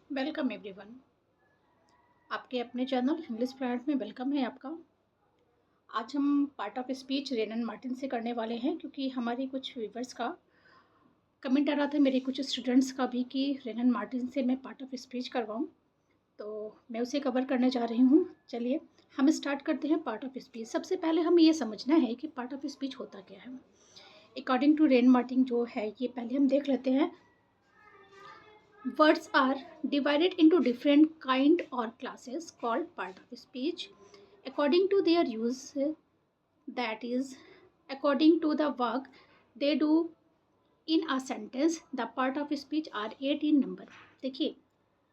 Welcome everyone. आपके अपने channel English fluent में वेलकम है आपका। आज हम पार्ट ऑफ स्पीच रेनन मार्टिन से करने वाले हैं, क्योंकि हमारी कुछ व्यूवर्स का कमेंट आ रहा था, मेरे कुछ स्टूडेंट्स का भी, कि रेनन मार्टिन से मैं पार्ट ऑफ स्पीच करवाऊं, तो मैं उसे कवर करने जा रही हूं। चलिए हम स्टार्ट करते हैं पार्ट ऑफ स्पीच। सबसे पहले हमें ये समझना है कि पार्ट ऑफ स्पीच होता क्या है। अकॉर्डिंग टू रेनन मार्टिन जो है, ये पहले हम देख लेते हैं। Words are divided into different kind or classes called part of speech according to their use, that is, according to the work they do in a sentence. The part of speech are 8 in number. देखिए,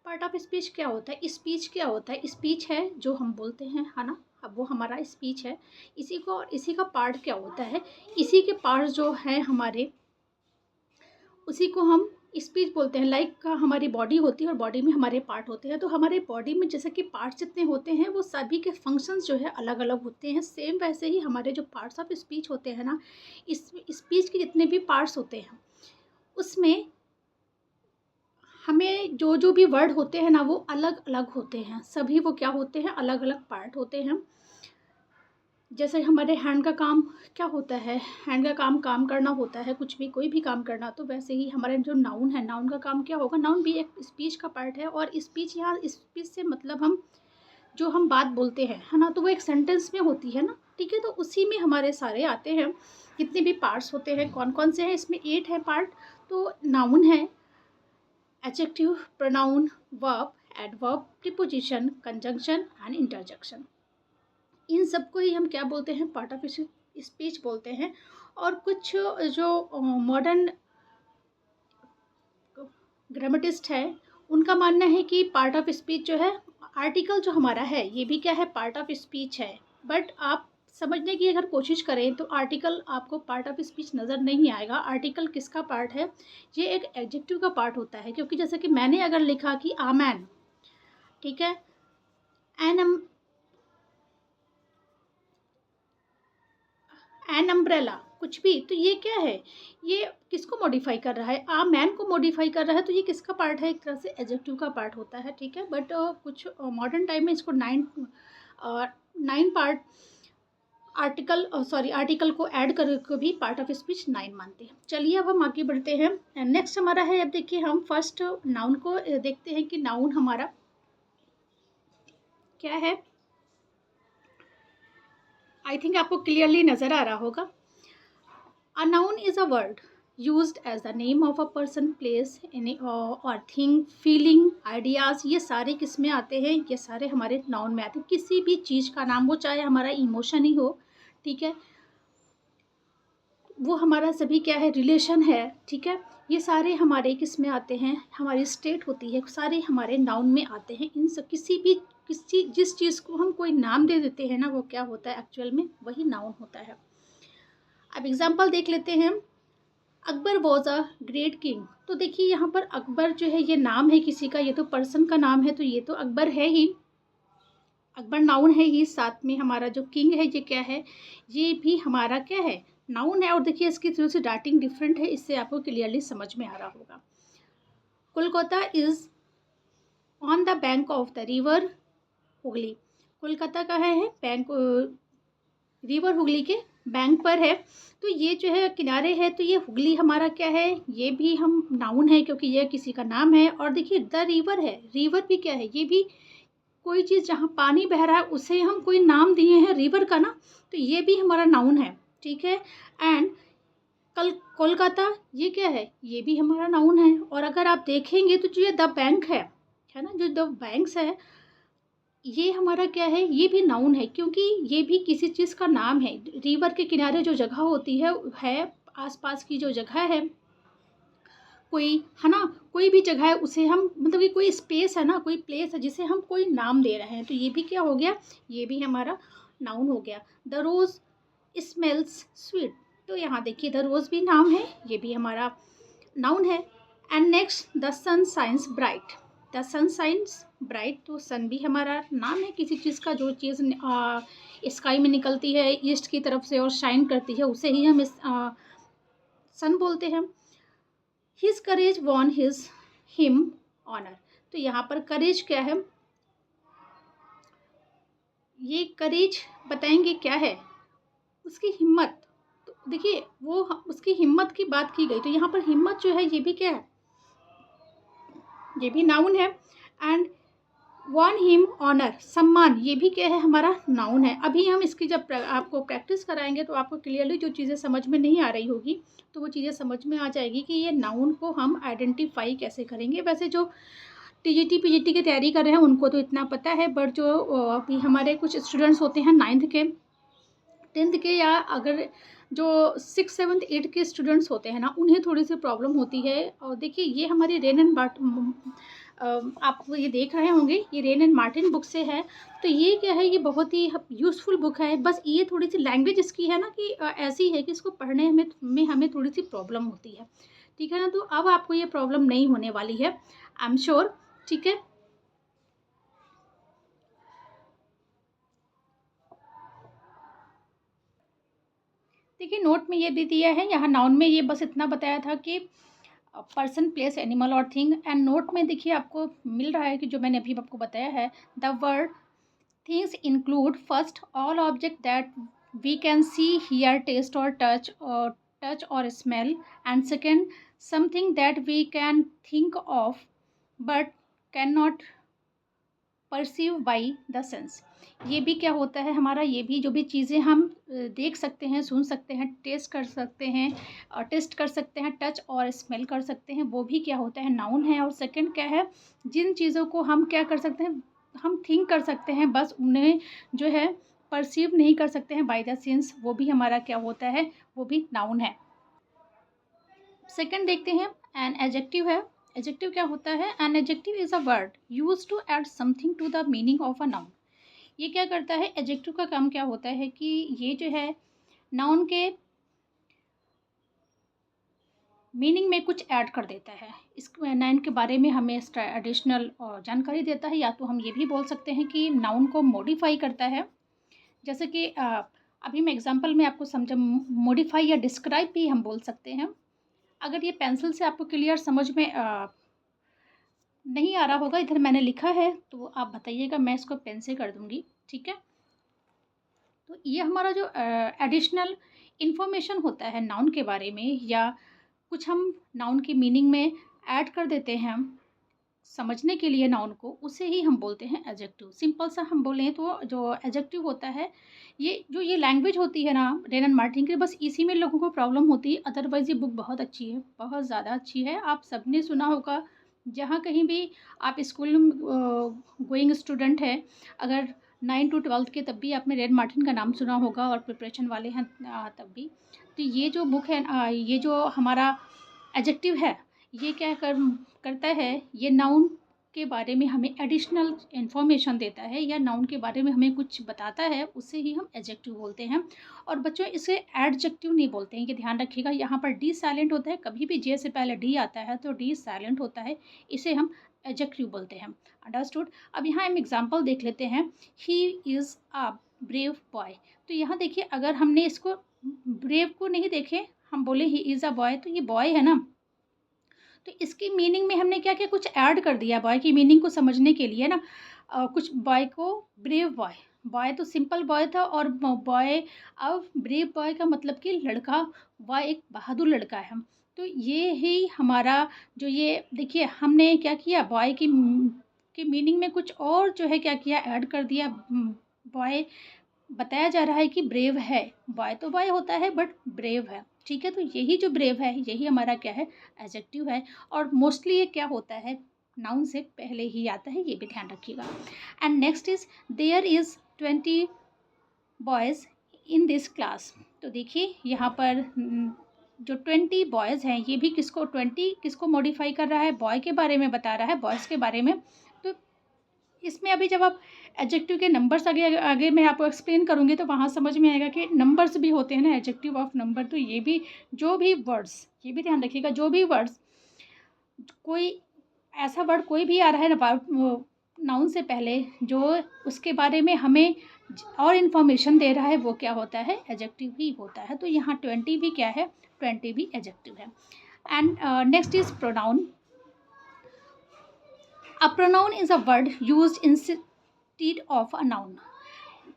part of speech क्या होता है। Speech क्या होता है? Speech है जो हम बोलते हैं, है ना। अब वो हमारा स्पीच है। इसी को, इसी का पार्ट क्या होता है, इसी के पार्ट जो है हमारे, उसी को हम स्पीच बोलते हैं। लाइक का हमारी बॉडी होती है और बॉडी में हमारे पार्ट होते हैं। तो हमारे बॉडी में जैसे कि पार्ट्स जितने होते हैं, वो सभी के फंक्शंस जो है अलग अलग होते हैं। सेम वैसे ही हमारे जो पार्ट्स ऑफ स्पीच होते हैं ना, इस स्पीच के जितने भी पार्ट्स होते हैं, उसमें हमें जो जो भी वर्ड होते हैं ना, वो अलग अलग होते हैं। सभी वो क्या होते हैं, अलग अलग पार्ट होते हैं। जैसे हमारे हैंड का काम क्या होता है, हैंड का काम काम करना होता है, कुछ भी कोई भी काम करना। तो वैसे ही हमारे जो नाउन है, नाउन का काम क्या होगा, नाउन भी एक स्पीच का पार्ट है। और स्पीच, यहाँ स्पीच से मतलब हम जो हम बात बोलते हैं, है ना, तो वो एक सेंटेंस में होती है ना, ठीक है। तो उसी में हमारे सारे आते हैं, जितने भी पार्ट्स होते हैं। कौन कौन से हैं इसमें? 8 है पार्ट। तो नाउन है, adjective, pronoun, verb, adverb, preposition, conjunction and interjection. इन सबको ही हम क्या बोलते हैं, पार्ट ऑफ स्पीच बोलते हैं। और कुछ जो मॉडर्न ग्रामेटिस्ट है, उनका मानना है कि पार्ट ऑफ स्पीच जो है, आर्टिकल जो हमारा है, ये भी क्या है, पार्ट ऑफ स्पीच है। बट आप समझने की अगर कोशिश करें तो आर्टिकल आपको पार्ट ऑफ स्पीच नज़र नहीं आएगा। आर्टिकल किसका पार्ट है? ये एक एडजेक्टिव का पार्ट होता है। क्योंकि जैसे कि मैंने अगर लिखा कि आ मैन, ठीक है, एन अम्ब्रेला, कुछ भी, तो ये क्या है, ये किसको मॉडिफाई कर रहा है? आ मैन को मॉडिफाई कर रहा है। तो ये किसका पार्ट है? एक तरह से एडजेक्टिव का पार्ट होता है, ठीक है। बट कुछ मॉडर्न टाइम में इसको 9 पार्ट आर्टिकल को ऐड करके भी पार्ट ऑफ स्पीच 9 मानते हैं। चलिए अब हम आगे बढ़ते हैं। नेक्स्ट हमारा है, अब देखिए हम फर्स्ट नाउन को देखते हैं कि नाउन हमारा क्या है। आई थिंक आपको क्लियरली नज़र आ रहा होगा। A noun is a word used as the name of a person, place, or thing, feeling, ideas। ये सारे किस में आते हैं? ये सारे हमारे नाउन में आते हैं। किसी भी चीज़ का नाम, वो चाहे हमारा इमोशन ही हो, ठीक है, वो हमारा सभी क्या है, रिलेशन है, ठीक है। ये सारे हमारे किस में आते हैं, हमारी स्टेट होती है, सारे हमारे नाउन में आते हैं। इन सब किसी जिस चीज़ को हम कोई नाम दे देते हैं ना, वो क्या होता है एक्चुअल में, वही नाउन होता है। अब एग्जाम्पल देख लेते हैं। Akbar was a great king. तो देखिए यहाँ पर अकबर जो है, ये नाम है किसी का, ये तो पर्सन का नाम है, तो ये तो अकबर है ही, अकबर नाउन है ही। साथ में हमारा जो किंग है, ये क्या है, ये भी हमारा क्या है, नाउन है। और देखिए इसकी थोड़ी सी राइटिंग डिफरेंट है, इससे आपको क्लियरली समझ में आ रहा होगा। Kolkata is on the bank of the river Hooghly. Kolkata का है बैंक, रिवर हुगली के बैंक पर है। तो ये जो है किनारे है, तो ये हुगली हमारा क्या है, ये भी हम नाउन है, क्योंकि ये किसी का नाम है। और देखिए द रिवर है, रिवर भी क्या है, ये भी कोई चीज़ जहाँ पानी बह रहा है, उसे हम कोई नाम दिए हैं रिवर का ना, तो ये भी हमारा नाउन है, ठीक है। एंड कोलकाता, ये क्या है, ये भी हमारा नाउन है। और अगर आप देखेंगे तो जो ये द बैंक है ना, जो द बैंक्स है, ये हमारा क्या है, ये भी नाउन है, क्योंकि ये भी किसी चीज़ का नाम है। रिवर के किनारे जो जगह होती है आसपास की जो जगह है, कोई, है ना, कोई भी जगह है, उसे हम मतलब कि कोई स्पेस है ना, कोई प्लेस है, जिसे हम कोई नाम दे रहे हैं, तो ये भी क्या हो गया, ये भी हमारा नाउन हो गया। The rose smells sweet. तो यहाँ देखिए द रोज़ भी नाम है, ये भी हमारा नाउन है। And next, the sun shines bright. The sun shines bright, तो सन भी हमारा नाम है किसी चीज़ का, जो चीज़ स्काई में निकलती है ईस्ट की तरफ से और शाइन करती है, उसे ही हम सन बोलते हैं। हिज करेज वॉन हिम ऑनर। तो यहाँ पर करेज क्या है, ये करेज बताएंगे क्या है, उसकी हिम्मत। तो देखिए वो उसकी हिम्मत की बात की गई, तो यहाँ पर हिम्मत जो है ये भी क्या है, ये भी नाउन है। एंड वन हिम ऑनर, सम्मान, ये भी क्या है, हमारा नाउन है। अभी हम इसकी जब आपको प्रैक्टिस कराएंगे तो आपको क्लियरली जो चीज़ें समझ में नहीं आ रही होगी तो वो चीज़ें समझ में आ जाएगी कि ये नाउन को हम आइडेंटिफाई कैसे करेंगे। वैसे जो टीजीटी पीजीटी की तैयारी कर रहे हैं उनको तो इतना पता है, बट जो अभी हमारे कुछ स्टूडेंट्स होते हैं 9th के 10th के, या अगर जो 6th 7th 8th के स्टूडेंट्स होते हैं ना, उन्हें थोड़ी सी प्रॉब्लम होती है। और देखिए ये हमारी रेन एंड आप ये देख रहे होंगे, ये रेन एंड मार्टिन बुक से है। तो ये क्या है, ये बहुत ही यूज़फुल बुक है। बस ये थोड़ी सी लैंग्वेज इसकी है ना कि ऐसी है कि इसको पढ़ने में हमें थोड़ी सी प्रॉब्लम होती है, ठीक है ना। तो अब आपको ये प्रॉब्लम नहीं होने वाली है, आई एम श्योर, ठीक है। देखिए नोट में ये भी दिया है, यहाँ नाउन में ये बस इतना बताया था कि पर्सन प्लेस एनिमल और थिंग। एंड नोट में देखिए आपको मिल रहा है कि जो मैंने अभी आपको बताया है, the word things include first all object that we can see hear taste और टच और smell, and second something that we can think of but can not perceive by the sense. ये भी क्या होता है हमारा, ये भी जो भी चीज़ें हम देख सकते हैं, सुन सकते हैं, टेस्ट कर सकते हैं और टेस्ट कर सकते हैं, टच और स्मेल कर सकते हैं, वो भी क्या होता है, नाउन है। और सेकंड क्या है, जिन चीज़ों को हम क्या कर सकते हैं, हम थिंक कर सकते हैं, बस उन्हें जो है परसीव नहीं कर सकते हैं बाय द सेंस, वो भी हमारा क्या होता है, वो भी नाउन है। सेकंड देखते हैं, एन एडजेक्टिव है। एडजेक्टिव क्या होता है, an adjective is a word use to add something to the meaning of a noun. ये क्या करता है, एडजेक्टिव का काम क्या होता है कि ये जो है नाउन के मीनिंग में कुछ ऐड कर देता है, इस नाउन के बारे में हमें एडिशनल जानकारी देता है, या तो हम ये भी बोल सकते हैं कि नाउन को मॉडिफाई करता है। जैसे कि अभी मैं एग्जांपल में आपको समझा, मॉडिफाई या डिस्क्राइब भी हम बोल सकते हैं। अगर ये पेंसिल से आपको क्लियर समझ में नहीं आ रहा होगा, इधर मैंने लिखा है तो आप बताइएगा, मैं इसको पेन से कर दूंगी, ठीक है। तो ये हमारा जो एडिशनल इंफॉर्मेशन होता है नाउन के बारे में, या कुछ हम नाउन की मीनिंग में ऐड कर देते हैं हम समझने के लिए नाउन को, उसे ही हम बोलते हैं एडजेक्टिव। सिंपल सा हम बोलें तो जो एडजेक्टिव होता है, ये लैंग्वेज होती है ना रेन एंड मार्टिन की, बस इसी में लोगों को प्रॉब्लम होती है। अदरवाइज़ ये बुक बहुत अच्छी है, बहुत ज़्यादा अच्छी है। आप सबने सुना होगा, जहाँ कहीं भी आप स्कूल गोइंग स्टूडेंट है, अगर 9 to 12 के, तब भी आपने रेन मार्टिन का नाम सुना होगा, और प्रिपरेशन वाले हैं तब भी। तो ये जो बुक है, ये जो हमारा एडजेक्टिव है, ये क्या करता है, ये नाउन के बारे में हमें एडिशनल इन्फॉर्मेशन देता है, या नाउन के बारे में हमें कुछ बताता है, उसे ही हम एडजेक्टिव बोलते हैं। और बच्चों इसे एडजेक्टिव नहीं बोलते हैं, ये ध्यान रखिएगा। यहाँ पर डी साइलेंट होता है, कभी भी जे से पहले डी आता है तो डी साइलेंट होता है, इसे हम एडजेक्टिव बोलते हैं। अंडरस्टूड। अब यहाँ हम एग्जाम्पल देख लेते हैं, he is a brave boy. तो यहाँ देखिए, अगर हमने इसको ब्रेव को नहीं देखे, हम बोले ही इज़ अ बॉय, तो ये बॉय है ना, तो इसकी मीनिंग में हमने क्या किया, कुछ ऐड कर दिया बॉय की मीनिंग को समझने के लिए ना। कुछ बॉय को ब्रेव बॉय, बॉय तो सिंपल बॉय था, और बॉय, अब ब्रेव बॉय का मतलब कि लड़का, बॉय एक बहादुर लड़का है। तो ये ही हमारा जो, ये देखिए हमने क्या किया, बॉय की मीनिंग में कुछ और जो है क्या किया, ऐड कर दिया। बॉय बताया जा रहा है कि ब्रेव है, बॉय तो बॉय होता है बट ब्रेव है, ठीक है। तो यही जो ब्रेव है, यही हमारा क्या है, एडजेक्टिव है। और मोस्टली ये क्या होता है, नाउन से पहले ही आता है, ये भी ध्यान रखिएगा। And next is, there is 20 boys in this class. तो देखिए यहाँ पर जो 20 बॉयज़ हैं, ये भी किसको, 20 किसको मॉडिफाई कर रहा है, बॉय के बारे में बता रहा है, बॉयज़ के बारे में। तो इसमें अभी जब आप एडजेक्टिव के नंबर्स आगे आगे मैं आपको एक्सप्लेन करूँगी, तो वहाँ समझ में आएगा कि नंबर्स भी होते हैं ना, एडजेक्टिव ऑफ नंबर। तो ये भी, जो भी वर्ड्स, ये भी ध्यान रखिएगा, जो भी वर्ड्स, कोई ऐसा वर्ड कोई भी आ रहा है ना नाउन से पहले, जो उसके बारे में हमें और इन्फॉर्मेशन दे रहा है, वो क्या होता है, एडजेक्टिव ही होता है। तो यहाँ 20 भी क्या है, 20 भी एडजेक्टिव है। And next is pronoun. A pronoun is a word use instead of a noun.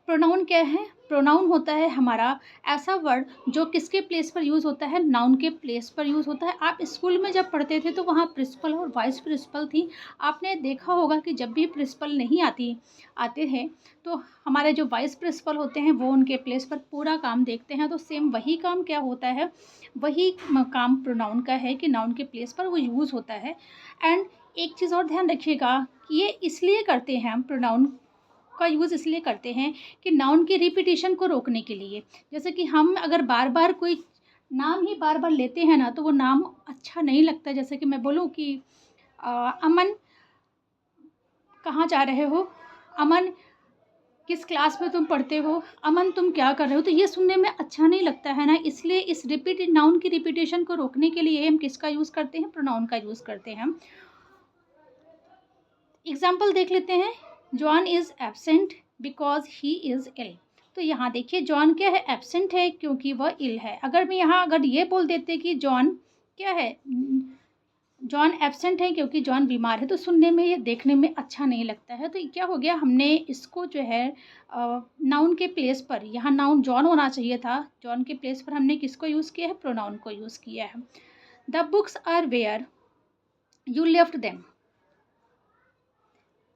Pronoun क्या है? प्रोनाउन होता है हमारा ऐसा वर्ड जो किसके प्लेस पर यूज़ होता है? नाउन के प्लेस पर यूज़ होता है। आप स्कूल में जब पढ़ते थे तो वहाँ प्रिंसिपल और वाइस प्रिंसिपल थी। आपने देखा होगा कि जब भी प्रिंसिपल नहीं आते हैं तो हमारे जो वाइस प्रिंसिपल होते हैं वो उनके प्लेस पर पूरा काम देखते हैं। तो सेम वही काम क्या होता है? वही काम प्रोनाउन का है कि नाउन के प्लेस पर वो यूज़ होता है। एंड एक चीज़ और ध्यान रखिएगा कि ये इसलिए करते हैं हम प्रोनाउन का यूज़ इसलिए करते हैं कि नाउन की रिपीटिशन को रोकने के लिए। जैसे कि हम अगर बार बार कोई नाम ही बार बार लेते हैं ना तो वो नाम अच्छा नहीं लगता। जैसे कि मैं बोलूँ कि अमन कहाँ जा रहे हो, अमन किस क्लास में तुम पढ़ते हो, अमन तुम क्या कर रहे हो, तो ये सुनने में अच्छा नहीं लगता है ना। इसलिए इस रिपीटेड नाउन की रिपीटेशन को रोकने के लिए हम किसका यूज़ करते हैं? प्रोनाउन का यूज़ करते हैं। एग्जाम्पल देख लेते हैं। John is absent because he is ill. तो यहाँ देखिए जॉन क्या है? एब्सेंट है क्योंकि वह इल है। अगर ये बोल देते कि जॉन क्या है? जॉन एब्सेंट है क्योंकि जॉन बीमार है, तो सुनने में, ये देखने में अच्छा नहीं लगता है। तो क्या हो गया? हमने इसको जो है नाउन के प्लेस पर, यहाँ नाउन जॉन होना चाहिए था, जॉन के प्लेस पर हमने किसको यूज़ किया है? प्रोनाउन को यूज़ किया है। The books are where you left them.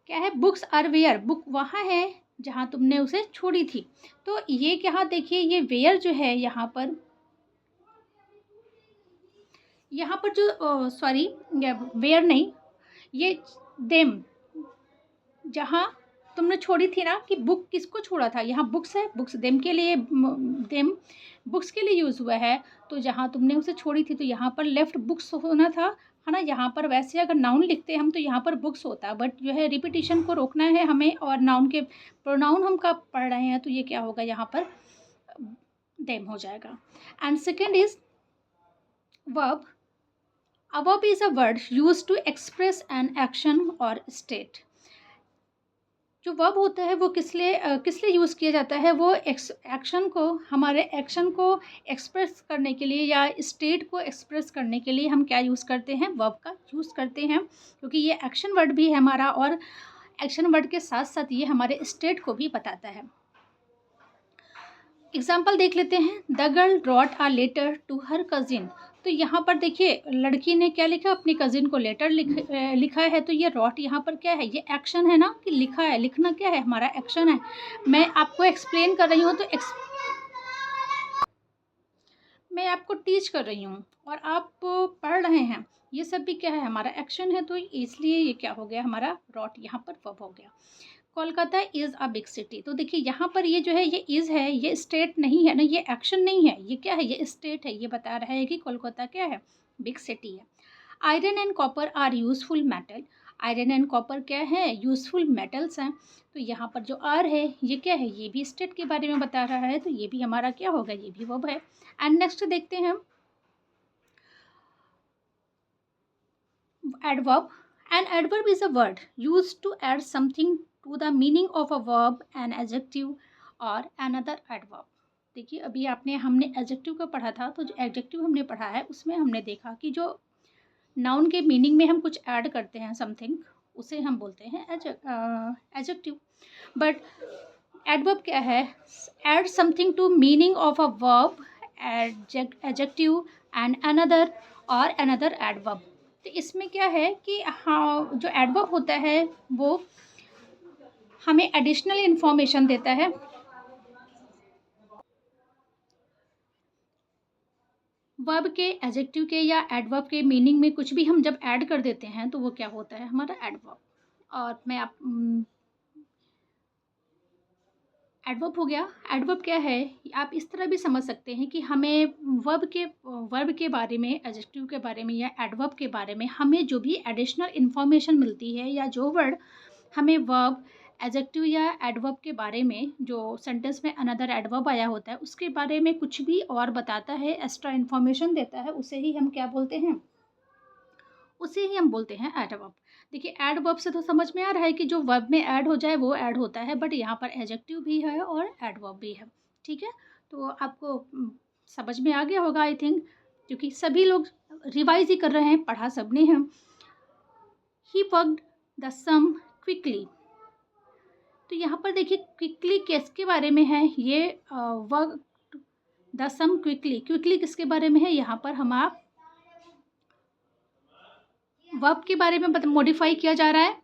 क्या है? बुक्स आर वेयर, बुक वहाँ है जहाँ तुमने उसे छोड़ी थी। तो ये क्या, देखिए ये वेयर जो है यहाँ पर जो सॉरी, वेयर नहीं, ये देम, जहाँ तुमने छोड़ी थी ना, कि बुक किसको छोड़ा था? यहाँ बुक्स है, बुक्स देम के लिए, देम बुक्स के लिए यूज़ हुआ है। तो जहाँ तुमने उसे छोड़ी थी तो यहाँ पर लेफ्ट बुक्स होना था, है ना। यहाँ पर वैसे अगर नाउन लिखते हम तो यहाँ पर बुक्स होता, बट जो है रिपीटिशन को रोकना है हमें, और नाउन के प्रोनाउन हम कब पढ़ रहे हैं तो ये क्या होगा? यहाँ पर देम हो जाएगा। And second is verb. A verb is a word used to express an action or state. जो वर्ब होता है वो किस लिए यूज़ किया जाता है? वो एक्शन को, हमारे एक्शन को एक्सप्रेस करने के लिए या स्टेट को एक्सप्रेस करने के लिए हम क्या यूज़ करते हैं? वर्ब का यूज़ करते हैं, क्योंकि ये एक्शन वर्ड भी है हमारा, और एक्शन वर्ड के साथ साथ ये हमारे स्टेट को भी बताता है। एग्जाम्पल देख लेते हैं। The girl wrote a letter to her cousin. तो यहाँ पर देखिए लड़की ने क्या लिखा? अपनी कजिन को लेटर लिखा है। तो ये रॉट यहाँ पर क्या है? ये एक्शन है ना, कि लिखा है। लिखना क्या है? हमारा एक्शन है। मैं आपको एक्सप्लेन कर रही हूँ तो मैं आपको टीच कर रही हूँ और आप पढ़ रहे हैं, ये सब भी क्या है? हमारा एक्शन है। तो इसलिए ये क्या हो गया? हमारा रॉट यहाँ पर वर्ब हो गया। Kolkata is a big city. तो देखिए यहाँ पर ये जो है, ये इज़ है, ये स्टेट नहीं है ना, ये एक्शन नहीं है, ये क्या है? ये स्टेट है। ये बता रहा है कि कोलकाता क्या है? बिग सिटी है। Iron and copper are useful metal. Iron and copper क्या है? यूज़फुल मेटल्स हैं। तो यहाँ पर जो आर है ये क्या है? ये भी स्टेट के बारे में बता रहा है। तो ये भी हमारा क्या होगा? ये भी वर्ब है। एंड नेक्स्ट देखते हैं हम adverb. An adverb is a word used to add something to the meaning of a verb, an adjective or another adverb. देखिए अभी हमने एडजेक्टिव का पढ़ा था, तो जो एडजेक्टिव हमने पढ़ा है उसमें हमने देखा कि जो नाउन के मीनिंग में हम कुछ ऐड करते हैं समथिंग, उसे हम बोलते हैं एडजेक्टिव। बट एडवर्ब क्या है? Add something to meaning of a verb, adjective and another और अनदर एडवर्ब। तो इसमें क्या है कि हाँ, जो एडवर्ब होता है वो हमें एडिशनल इंफॉर्मेशन देता है। वर्ब के, एडजेक्टिव के या एडवर्ब के मीनिंग में कुछ भी हम जब ऐड कर देते हैं तो वो क्या होता है? हमारा एडवर्ब। और एडवर्ब हो गया। एडवर्ब क्या है? आप इस तरह भी समझ सकते हैं कि हमें वर्ब के बारे में, एडजेक्टिव के बारे में या एडवर्ब के बारे में हमें जो भी एडिशनल इन्फॉर्मेशन मिलती है, या जो वर्ड हमें वर्ब, एडजेक्टिव या एडवर्ब के बारे में, जो सेंटेंस में अनदर एडवर्ब आया होता है उसके बारे में कुछ भी और बताता है, एक्स्ट्रा इन्फॉर्मेशन देता है, उसे ही हम क्या बोलते हैं? उसे ही हम बोलते हैं एडवर्ब। देखिए एडवर्ब से तो समझ में आ रहा है कि जो वर्ब में ऐड हो जाए वो ऐड होता है, बट यहाँ पर एडजेक्टिव भी है और एडवर्ब भी है। ठीक है, तो आपको समझ में आ गया होगा आई थिंक, क्योंकि सभी लोग रिवाइज ही कर रहे हैं, पढ़ा सबने हैं। He worked the sum quickly. तो यहाँ पर देखिए क्विकली किसके बारे में है, ये work the sum quickly, quickly किसके बारे में है, यहाँ पर हम आप वर्ब के बारे में मॉडिफाई किया जा रहा है।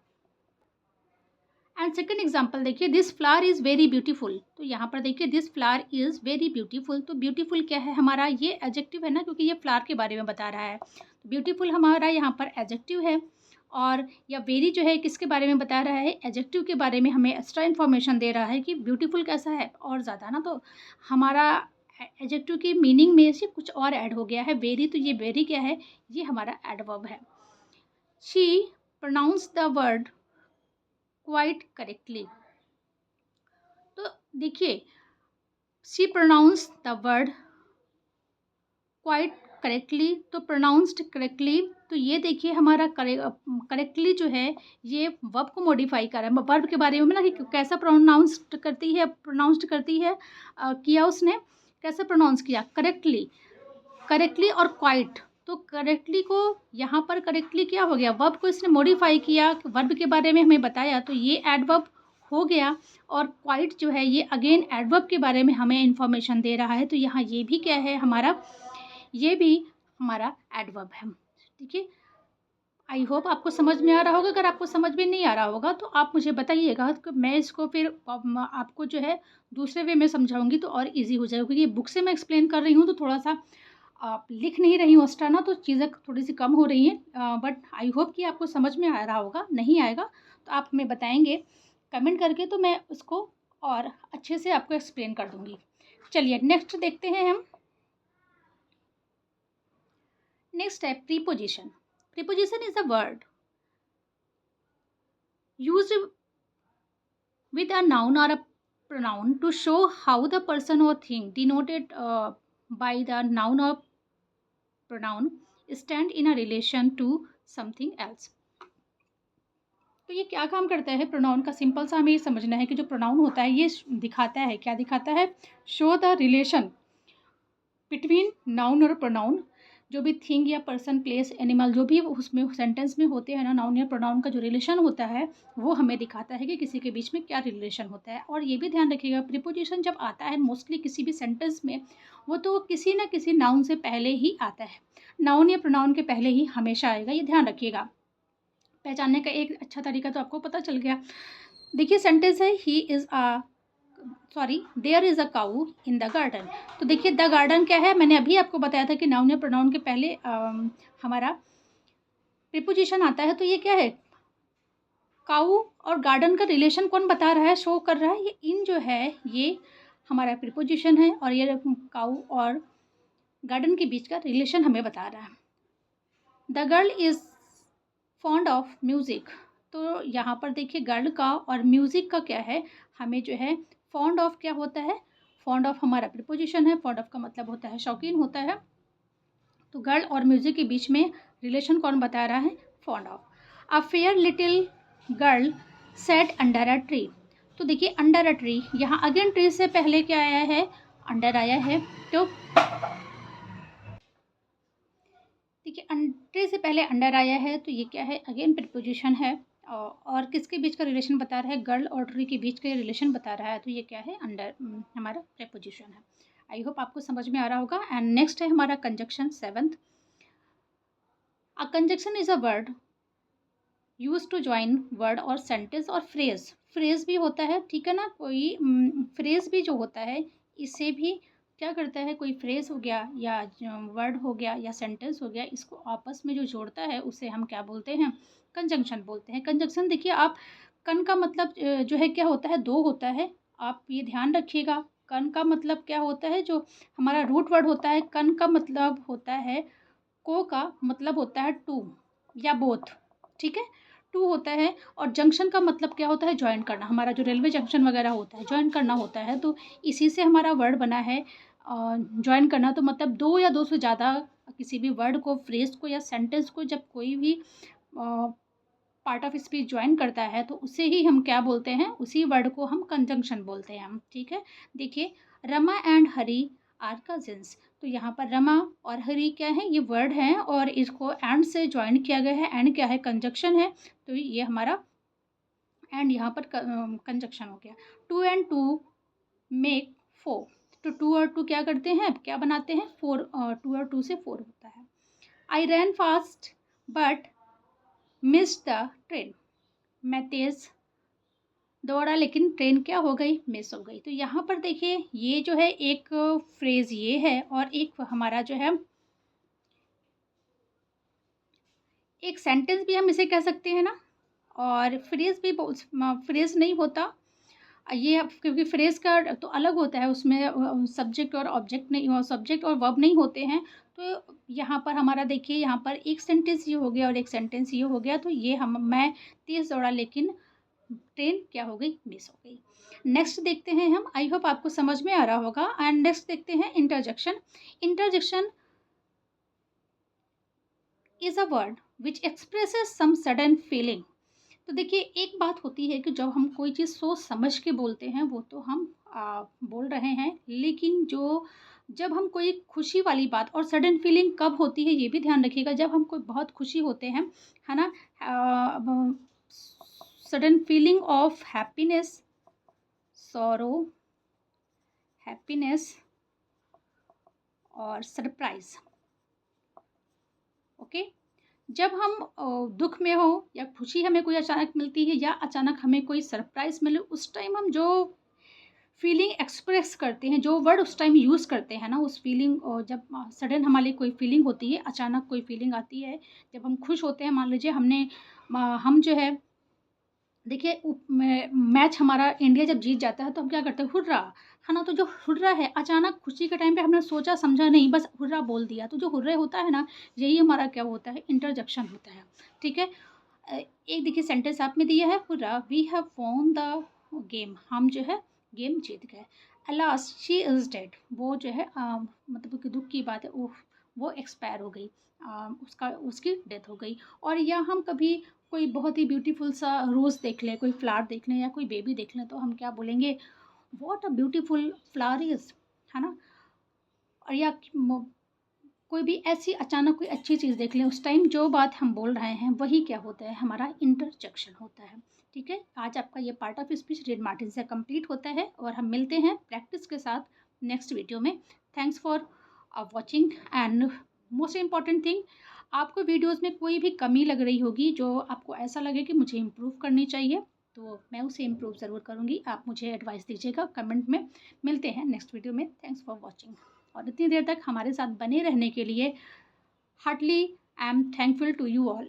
एंड सेकंड एग्जांपल देखिए, this flower is very beautiful. तो यहाँ पर देखिए this flower is very beautiful. तो ब्यूटीफुल क्या है हमारा, ये एडजेक्टिव है ना, क्योंकि ये फ्लावर के बारे में बता रहा है। तो ब्यूटीफुल हमारा यहाँ पर एडजेक्टिव है। और या वेरी जो है किसके बारे में बता रहा है, एडजेक्टिव के बारे में हमें एक्स्ट्रा इन्फॉर्मेशन दे रहा है कि ब्यूटीफुल कैसा है और ज़्यादा ना। तो हमारा एडजेक्टिव की मीनिंग में से कुछ और ऐड हो गया है वेरी। तो ये वेरी क्या है, ये हमारा एडवर्ब है। She pronounce the word quite correctly. तो देखिए she pronounce the word quite correctly. तो प्रोनाउंस्ड करेक्टली, तो ये देखिए हमारा करेक्टली जो है ये वर्ब को मॉडिफाई कर रहा है। वर्ब के बारे में ना कि कैसा प्रोनाउंस्ड करती है किया उसने, कैसे प्रोनाउंस किया, करेक्टली और क्वाइट। तो करेक्टली को यहाँ पर करेक्टली क्या हो गया, वर्ब को इसने मॉडिफाई किया, वर्ब के बारे में हमें बताया, तो ये एडवर्ब हो गया। और क्वाइट जो है ये अगेन एडवर्ब के बारे में हमें इंफॉर्मेशन दे रहा है। तो यहाँ ये भी क्या है हमारा, ये भी हमारा एडवर्ब है। ठीक है, आई होप आपको समझ में आ रहा होगा। अगर आपको समझ में नहीं आ रहा होगा तो आप मुझे बताइएगा, तो मैं इसको फिर आपको जो है दूसरे वे में समझाऊंगी तो और इजी हो जाएगा। क्योंकि बुक से मैं एक्सप्लेन कर रही हूँ तो थोड़ा सा आप लिख नहीं रही हूँ एक्स्ट्रा ना, तो चीज़ें थोड़ी सी कम हो रही हैं। बट आई होप कि आपको समझ में आ रहा होगा। नहीं आएगा तो आप हमें बताएंगे कमेंट करके, तो मैं उसको और अच्छे से आपको एक्सप्लेन कर दूँगी। चलिए नेक्स्ट देखते हैं हम। नेक्स्ट है preposition. Preposition is a word used with a noun or a pronoun to show how the person or thing denoted by the noun or pronoun stand in a relation to something else। तो ये क्या काम करता है pronoun का, simple सा हमें ये समझना है कि जो प्रोनाउन होता है ये दिखाता है, क्या दिखाता है, show the relation between noun और प्रोनाउन। जो भी थिंग या पर्सन प्लेस एनिमल जो भी उसमें सेंटेंस में होते हैं ना, नाउन या प्रोनाउन का जो रिलेशन होता है वो हमें दिखाता है कि किसी के बीच में क्या रिलेशन होता है। और ये भी ध्यान रखिएगा प्रीपोजिशन जब आता है मोस्टली किसी भी सेंटेंस में, वो तो किसी ना किसी नाउन से पहले ही आता है, नाउन या प्रोनाउन के पहले ही हमेशा आएगा। ये ध्यान रखिएगा। पहचानने का एक अच्छा तरीका तो आपको पता चल गया। देखिए सेंटेंस है there is a cow in the garden. तो देखिए द गार्डन क्या है, मैंने अभी आपको बताया था कि नाउन या प्रोनाउन के पहले हमारा प्रीपोजिशन आता है। तो ये क्या है, काऊ और गार्डन का रिलेशन कौन बता रहा है, शो कर रहा है, ये इन जो है ये हमारा प्रीपोजिशन है। और ये काऊ और गार्डन के बीच का रिलेशन हमें बता रहा है। The girl is fond of music. तो यहाँ पर देखिए गर्ल का और म्यूज़िक का क्या है, हमें जो है फॉन्ड ऑफ क्या होता है, फॉन्ड ऑफ हमारा प्रीपोजिशन है। फॉन्ड ऑफ का मतलब होता है शौकीन होता है। तो गर्ल और म्यूज़िक के बीच में रिलेशन कौन बता रहा है, fond of. A fair little girl set under a tree. तो देखिए अंडर अ ट्री, यहाँ अगेन ट्री से पहले क्या आया है, अंडर आया है। तो देखिए ट्री से पहले अंडर आया है, तो ये क्या है, अगेन प्रीपोजिशन है। और किसके बीच का रिलेशन बता रहा है, गर्ल और ट्री के बीच का रिलेशन बता रहा है। तो ये क्या है, अंडर हमारा प्रीपोजिशन है। आई होप आपको समझ में आ रहा होगा। एंड नेक्स्ट है हमारा conjunction, seventh. A conjunction is a word use to join word और सेंटेंस और फ्रेज। फ्रेज भी होता है, ठीक है ना, कोई फ्रेज भी जो होता है इसे भी क्या करता है, कोई फ्रेज हो गया या वर्ड हो गया या सेंटेंस हो गया, इसको आपस में जो जोड़ता है उसे हम क्या बोलते हैं, कंजंक्शन बोलते हैं। कंजंक्शन देखिए आप, कन का मतलब जो है क्या होता है, दो होता है। आप ये ध्यान रखिएगा, कन का मतलब क्या होता है, जो हमारा रूट वर्ड होता है, कन का मतलब होता है, को का मतलब होता है टू या बोथ, ठीक है, टू होता है। और जंक्शन का मतलब क्या होता है, ज्वाइन करना, हमारा जो रेलवे जंक्शन वगैरह होता है ज्वाइन करना होता है। तो इसी से हमारा वर्ड बना है ज्वाइन करना। तो मतलब दो या दो से ज़्यादा किसी भी वर्ड को, फ्रेज को या सेंटेंस को जब कोई भी पार्ट ऑफ स्पीच ज्वाइन करता है तो उसे ही हम क्या बोलते हैं, उसी वर्ड को हम कंजंक्शन बोलते हैं हम, ठीक है। देखिए Rama and Hari are cousins. तो यहाँ पर रमा और हरी क्या है, ये वर्ड हैं और इसको एंड से ज्वाइन किया गया है। एंड क्या है, कंजक्शन है, तो ये हमारा एंड यहाँ पर कंजक्शन हो गया। 2 and 2 मेक 4। तो 2 और 2 क्या करते हैं, क्या बनाते हैं, 4। 2 और 2 से 4 होता है। I ran fast but missed the train. मैं तेज़ दौड़ा लेकिन ट्रेन क्या हो गई, मिस हो गई। तो यहाँ पर देखिए ये जो है एक फ्रेज़ ये है और एक हमारा जो है एक सेंटेंस भी हम इसे कह सकते हैं ना, और फ्रेज़ भी फ्रेज़ नहीं होता ये क्योंकि फ्रेज़ का तो अलग होता है, उसमें सब्जेक्ट और ऑब्जेक्ट नहीं, और सब्जेक्ट और वर्ब नहीं होते हैं। तो यहाँ पर हमारा देखिए यहाँ पर एक सेंटेंस ये हो गया और एक सेंटेंस ये हो गया। तो ये हम मैं तेज़ दौड़ा लेकिन ट्रेन क्या हो गई, मिस हो गई। नेक्स्ट देखते हैं हम, आई होप आपको समझ में आ रहा होगा। एंड नेक्स्ट देखते हैं interjection. Interjection is a word which expresses some sudden feeling. तो देखिए एक बात होती है कि जब हम कोई चीज़ सोच समझ के बोलते हैं वो तो हम बोल रहे हैं, लेकिन जो जब हम कोई खुशी वाली बात, और सडन फीलिंग कब होती है ये भी ध्यान रखिएगा, जब हम कोई बहुत खुशी होते हैं, है ना, sudden feeling of happiness, sorrow, happiness और सरप्राइज। ओके, जब हम दुख में हो या खुशी हमें कोई अचानक मिलती है या अचानक हमें कोई सरप्राइज़ मिले, उस टाइम हम जो फीलिंग एक्सप्रेस करते हैं, जो वर्ड उस टाइम यूज़ करते हैं ना, उस फीलिंग, और जब सडन हमारी कोई फीलिंग होती है, अचानक कोई फीलिंग आती है, जब हम खुश होते हैं, मान लीजिए हम जो है देखिए मैच हमारा इंडिया जब जीत जाता है तो हम क्या करते हैं, हुर्रा, है ना। तो जो हुर्रा है, अचानक खुशी के टाइम पे हमने सोचा समझा नहीं, बस हुर्रा बोल दिया। तो जो हुर्रे होता है ना, यही हमारा क्या होता है, इंटरजेक्शन होता है। ठीक है, एक देखिए सेंटेंस आप में दिया है, hurrah we have won the game. हम जो है गेम जीत गए। Alas she is dead. वो जो है मतलब कि दुख की बात है, वो एक्सपायर हो गई, उसकी डेथ हो गई। और या हम कभी कोई बहुत ही ब्यूटीफुल सा रोज़ देख लें, कोई फ्लावर देख लें या कोई बेबी देख लें, तो हम क्या बोलेंगे, what a beautiful flower is, है ना। और या कोई भी ऐसी अचानक कोई अच्छी चीज़ देख लें, उस टाइम जो बात हम बोल रहे हैं वही क्या होता है, हमारा इंटरजेक्शन होता है। ठीक है, आज आपका ये part of speech read Martin से कंप्लीट होता है और हम मिलते हैं प्रैक्टिस के साथ नेक्स्ट वीडियो में। Thanks for watching. And most important thing, आपको वीडियोज़ में कोई भी कमी लग रही होगी जो आपको ऐसा लगे कि मुझे इम्प्रूव करनी चाहिए, तो मैं उसे इम्प्रूव ज़रूर करूँगी। आप मुझे एडवाइस दीजिएगा कमेंट में। मिलते हैं नेक्स्ट वीडियो में। Thanks for watching. और इतनी देर तक हमारे साथ बने रहने के लिए heartily I am thankful to you all.